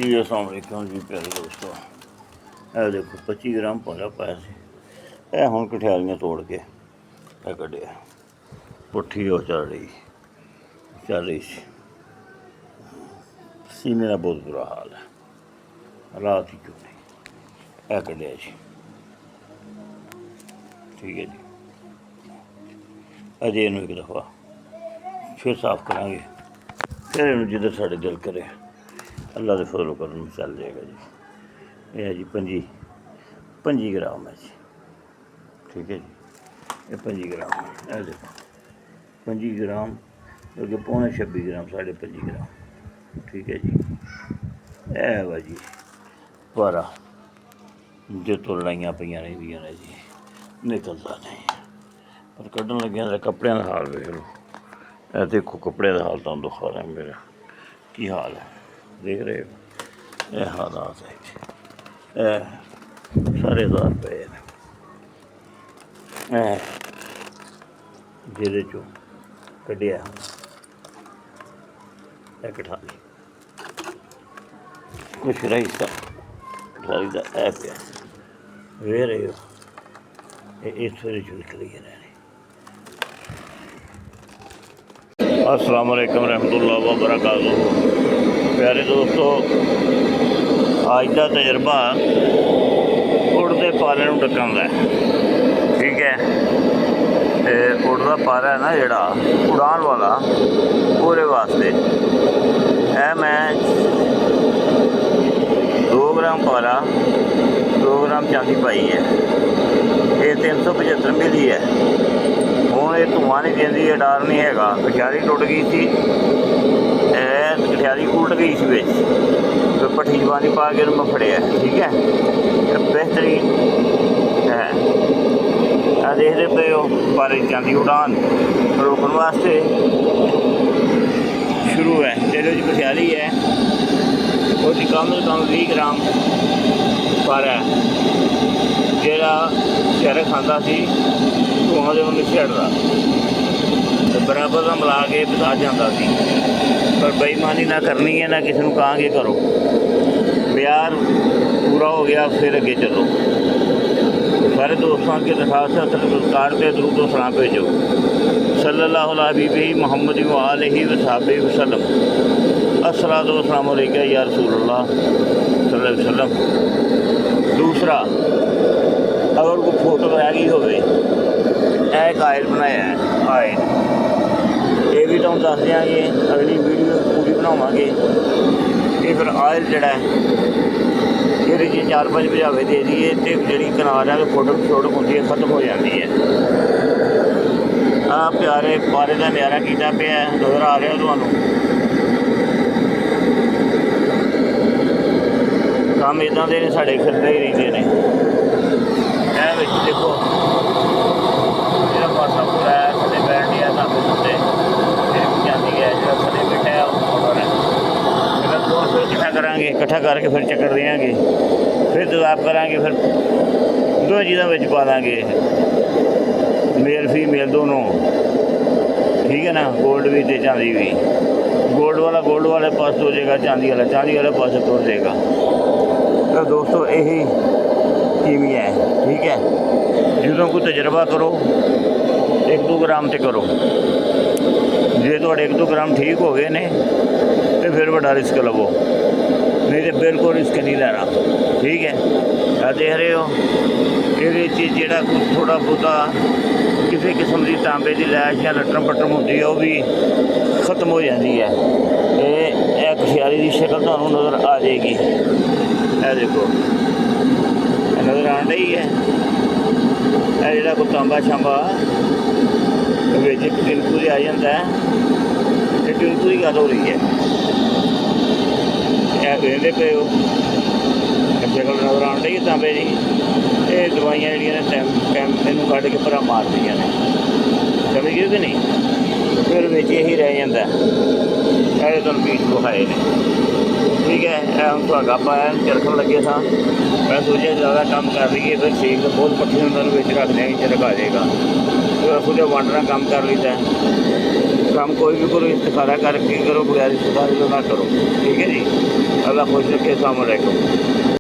जी अस्सलाम वालेकुम जी प्यारे दोस्तों। ਇਹ देखो 25 ग्राम पारा पाया ਸੀ। ਇਹ ਹੁਣ ਕਠਿਆਲੀਆਂ ਤੋੜ ਕੇ ਇਹ ਕੱਢਿਆ ਪੁੱਠੀ ਉਹ ਚੱਲ ਰਹੀ ਸੀ। ਸੀਨੇ ਦਾ ਬਹੁਤ ਬੁਰਾ ਹਾਲ ਹੈ, ਰਾਤ ਹੀ ਕਿਉਂ ਨਹੀਂ ਇਹ ਕੱਢਿਆ ਜੀ। ਠੀਕ ਹੈ ਜੀ, ਅਜੇ ਇਹਨੂੰ ਇੱਕ ਦਫਾ ਫਿਰ ਸਾਫ਼ ਕਰਾਂਗੇ, ਫਿਰ ਇਹਨੂੰ ਜਿੱਧਰ ਸਾਡੇ ਦਿਲ ਕਰੇ अल्लाह के फजल करम में चल जाएगा जी। ये है जी 25 ग्राम है जी। ठीक है जी, ये 25 ग्राम है। ये देखो 25 ग्राम क्योंकि पौने 26 ग्राम 25.5 ग्राम। ठीक है जी, यह वा जी पारा जो तो लड़ाइयाँ पई रही ने जी, निकलता नहीं पर कढ़न लग्या तो कपड़े का हाल वेख लो। यह देखो कपड़े का हाल तुम दिखा रहा मेरा की हाल है, देख रहे हो ये हालात है। सारे दार पे जिहदे चों कढ़िया कठाली कुछ रही सा कठाली का ऐ पिया वे रहे हो इस वेरे चो निकली रहने। अस्सलाम वालेकुम रहमतुल्लाह व बरकातुहू। प्यारे दोस्तों, अज का तजर्बा उड़ते पारे ढकन का। ठीक है, उड़ता पारा है ना जोड़ा उड़ान वाला, पूरे वास्ते मैं 2 ग्राम पारा 2 ग्राम चांदी पाई है। ये 375 मिली है। हूँ ये धुआं नहीं देती, ये डर नहीं है। कठियाली टुट गई थी, कठियाली उल्ट गई सी बिच, तो भट्ठी पानी पा के मैं फड़िया। ठीक है, बेहतरीन है। देखते पे हो पारे चांदी उड़ान रोकने वास्ते शुरू है। जेह्दे च कठियाली है वो कम से कम 20 ग्राम पारा है, जेह्ड़ा शहर खांदा सी धुआं दे नहीं छड़दा, बराबर का मिला के बता जाता सी। पर बेईमानी ना करनी है, ना किसी को कहांगे करो। प्यार पूरा हो गया फिर अगे चलो। सारे दोस्तों के दरखास्त सरकार पे दरूद व सलाम भेजो। सल्लल्लाहु अलैहि हबीबी मुहम्मद व आलिहि व सहाबी वसल्लम। अस्सलातु वस्सलामु अलैका या रसूलल्लाह सल्लल्लाहु अलैहि वसल्लम। दूसरा, अगर कोई फोटो रह गई होवे, एक आयल बनाया है, आयल ये भी तुम दस देंगे, अगली वीडियो पूरी बनावांगे। ये फिर आयल जड़ा ये 4-5 बुझावे दे दिए तो जी किनारियां की फोटो शोटो होती है खत्म हो जाती है। प्यारे पारे का नज़ारा किया पिया नज़र आ रहा तुहानू। काम इदां दे साडे फिरदे ही रहिंदे ने। देखो जो पासा पूरा है थले बैठ दिया धाबे उत्ते जाती है, जो थले बैठा है मोटर है। फिर इकट्ठा करांगे, इकट्ठा करके फिर चक्कर देंगे, फिर तजाब करांगे, फिर 2 चीज़ों में पा देंगे, मेल फीमेल दोनों। ठीक है ना, गोल्ड भी तो चांदी भी। गोल्ड वाला गोल्ड वाले पास हो जाएगा, चांदी वाले पास तुर जाएगा। तो दोस्तों यही कीमिया है। ठीक है, जो कोई तजर्बा करो 1-2 ग्राम से करो। जे थोड़े 1-2 ग्राम ठीक हो गए ने तो फिर बड़ा रिस्क लवो, नहीं तो बिल्कुल रिस्क नहीं लेना। ठीक है, देख रहे हो ये जोड़ा कुछ थोड़ा बहुता किसी किस्म की तांबे की लैश या लट्टम पट्टम होती है, वह भी खत्म हो जाती है। ये कठियाली की शक्ल तुहानू नज़र आ जाएगी। यह देखो नज़र आ रही है, जोड़ा कोई तांबा शांबा बिच टिलकू आ जाता है, तो टिलकू की गल हो रही है। कहते पे हो शक्ल नज़र आ रही है तांबे की। ये दवाइयाँ जड़ियाँ इनू कढ़ के भरा मार दी ने, समझ गए कि नहीं। फिर बिच यही रह जाता है, तुम पीस विखाए ने। ठीक है, हम धागा पाया चरखन लगे था, मैं सोचा ज़्यादा काम कर लीए, फिर ठीक बहुत पट्टी उन्होंने रख देंगे, चरख आ जाएगा। फिर सोचा वंडना काम कर लीता है। काम कोई भी करो, इस्तिखारा करके करो, बगैर इस्तिखारे तो ना करो। ठीक है जी। अल्लाह खुश रखे। अस्सलाम वालेकुम।